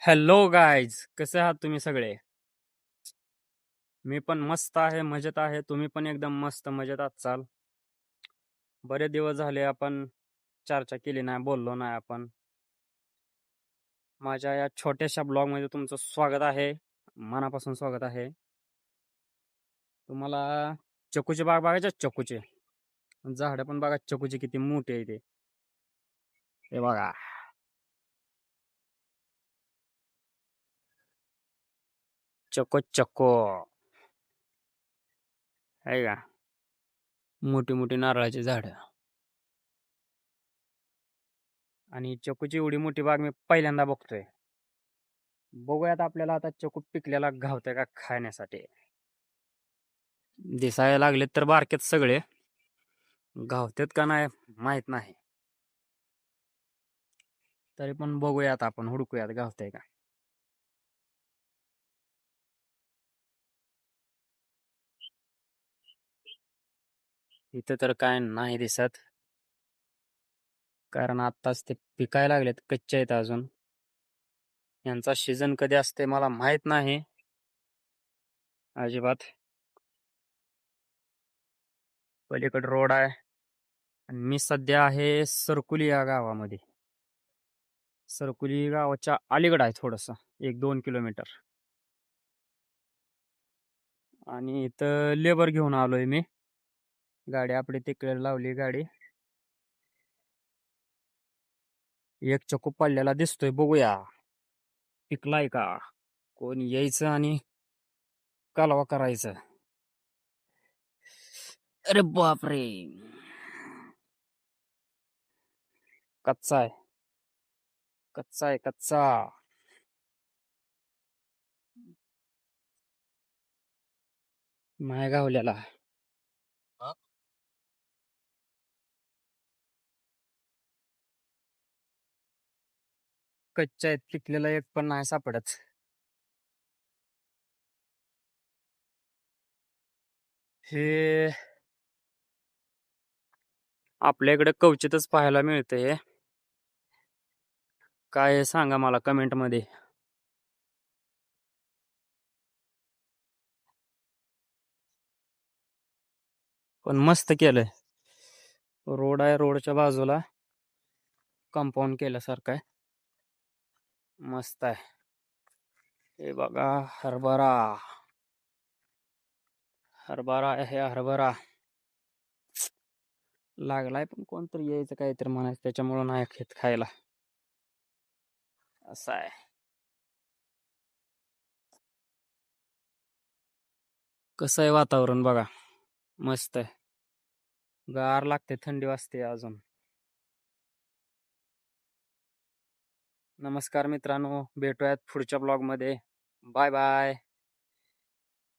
Hello guys, कसे आहात तुम्ही सगळे? मी पण मस्त आहे, मजेत आहे. तुम्ही पण एकदम मस्त मजेत आहात चाल. बरेच दिवस झाले आपण चर्चा केली नाही, बोललो नाही आपण. माझ्या या छोट्याशा ब्लॉगमध्ये तुमचं स्वागत आहे, मनापासून स्वागत आहे. तुम्हाला चकूचे बाग बघायचे? चकूचे झाडं पण बघा, चकूचे किती मोठे आहे ते. हे बघा, चको चको आहे का, मोठी मोठी नारळाची झाडं. आणि चकूची एवढी मोठी बाग मी पहिल्यांदा बघतोय. बघूयात आपल्याला आता चकू पिकलेला घावतंय का खाण्यासाठी. दिसायला लागलेत तर बारकेत सगळे, घावतेत का नाही माहित नाही. तरी पण बघूयात, आपण हुडकूयात घावतंय का. इथं तर काय नाही दिसत, कारण आत्ताच ते पिकायला लागलेत, कच्चे आहेत अजून. यांचा सीझन कधी असते मला माहित नाही अजिबात. पलीकडे रोड आहे आणि मी सध्या आहे सरकुली या गावामध्ये. सरकुली गावाच्या अलीकडे आहे थोडस, 1-2 किलोमीटर. आणि इथं लेबर घेऊन आलोय मी. गाडी आपली तिकडे लावली गाडी. एक चक्कू पडलेला दिसतोय, बघूया पिकलाय का. कोण यायचं आणि कालवा करायचं. अरे बापरे, कच्चा आहे, कच्चा आहे, कच्चा. माय गावल्याला कच्च्या आहेत, पिकलेला एक पण नाही सापडत. हे आपल्या इकडे क्वचितच पाहायला मिळतंय. काय आहे सांगा मला कमेंट मध्ये. पण मस्त केलंय. रोड आहे, रोडच्या बाजूला कंपाऊंड केल्यासारखं आहे, मस्त आहे. हे बघा, हरभरा, हरभरा आहे, हरभरा लागलाय. पण कोणतरी यायचं काहीतरी म्हणायचं, त्याच्यामुळं नाही खेत खायला. असं आहे. कसं आहे वातावरण बघा, मस्त आहे. गार लागते, थंडी वाजते अजून. नमस्कार मित्रांनो, भेटूयात पुढच्या ब्लॉग मध्ये. Bye bye.